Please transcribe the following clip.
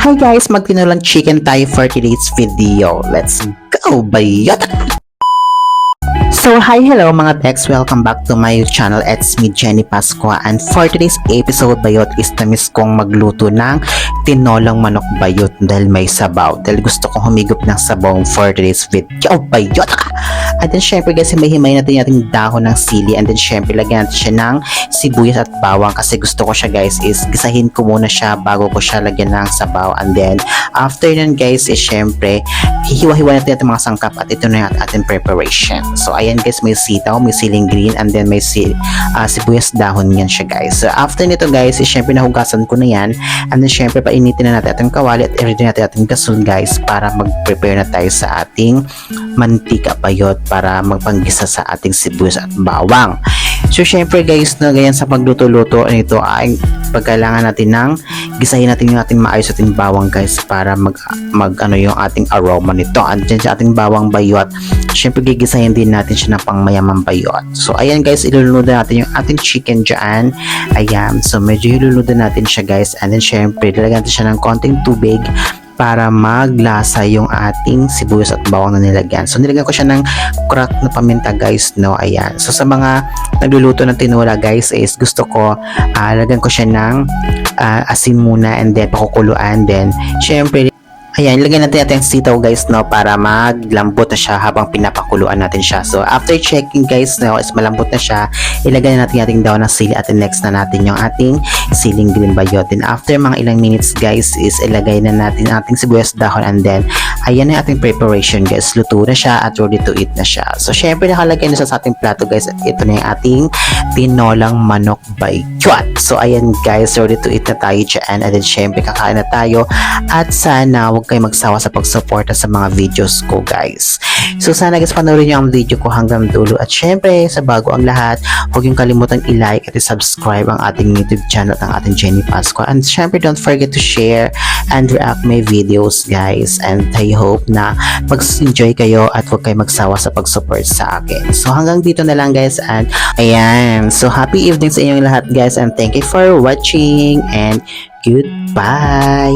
Hi guys, magtinulang chicken tayo for today's video. Let's go, bayot! So hi, hello mga Tex, welcome back to my channel. It's me, Jenny Pascua, and for today's episode bayot is tamis kong magluto ng tinolang manok bayot dahil may sabaw. Dahil gusto kong humigop ng sabaw for today's video, bayot! And then syempre guys, may himay natin yung ating dahon ng sili, and then syempre lagyan natin siya ng sibuyas at bawang kasi gusto ko siya guys is gisahin ko muna siya bago ko siya lagyan ng sabaw. And then after nun guys is syempre hihiwa-hiwa natin yung mga sangkap at ito na yung ating preparation. So ayan guys, may sitaw, may siling green, and then may sibuyas dahon yan siya guys. So after nito guys is syempre nahugasan ko na yan, and then syempre painitin na natin ating kawali at i-ready natin ating gasol guys para mag-prepare na tayo sa ating mantika bayot para magpanggisa sa ating sibuyas at bawang. So syempre guys, na ganyan sa pagluto-luto nito ay pagkailangan natin ng gisahin natin yung ating maayos ating bawang guys para mag ano yung ating aroma nito. And dyan sa ating bawang bayot, syempre gigisahin din natin siya ng pangmayamang bayot. So ayan guys, ilulunudan natin yung ating chicken dyan. Ayan, so medyo ilulunudan natin siya guys, and then syempre lalagyan natin siya ng konting tubig para maglasa yung ating sibuyas at bawang na nilagyan. So nilagyan ko siya ng cracked na paminta guys, no. Ayan. So sa mga nagluluto ng tinola guys is gusto ko lagyan ko siya ng asin muna and then pakukuluan, then syempre ayan, ilagyan natin yung sitaw guys, no, para maglambot na siya habang pinapakuluan natin siya. So after checking guys, no, is malambot na siya, ilagay na natin yung ating dahon ng sili at next na natin yung ating siling green bayot. Then after mga ilang minutes guys is ilagay na natin ating sibuyas dahon, and then ayan na yung ating preparation guys. Luto na siya at ready to eat na siya. So syempre nakalagay na siya sa ating plato guys, at ito na yung ating tinolang manok bayot. So ayan guys, ready to eat na tayo dyan, and then syempre kakain na tayo at sana huwag kayo magsawa sa pagsuporta sa mga videos ko guys. So sana guys, panoorin nyo ang video ko hanggang dulo, at syempre sa bago ang lahat, huwag yung kalimutang i-like at i-subscribe ang ating YouTube channel at ang ating Jenny Pascua, and syempre don't forget to share and react my videos guys, and I hope na mag-enjoy kayo at huwag kayo magsawa sa pag-support sa akin. So hanggang dito na lang guys, and ayan, so happy evening sa inyong lahat guys, and thank you for watching and goodbye.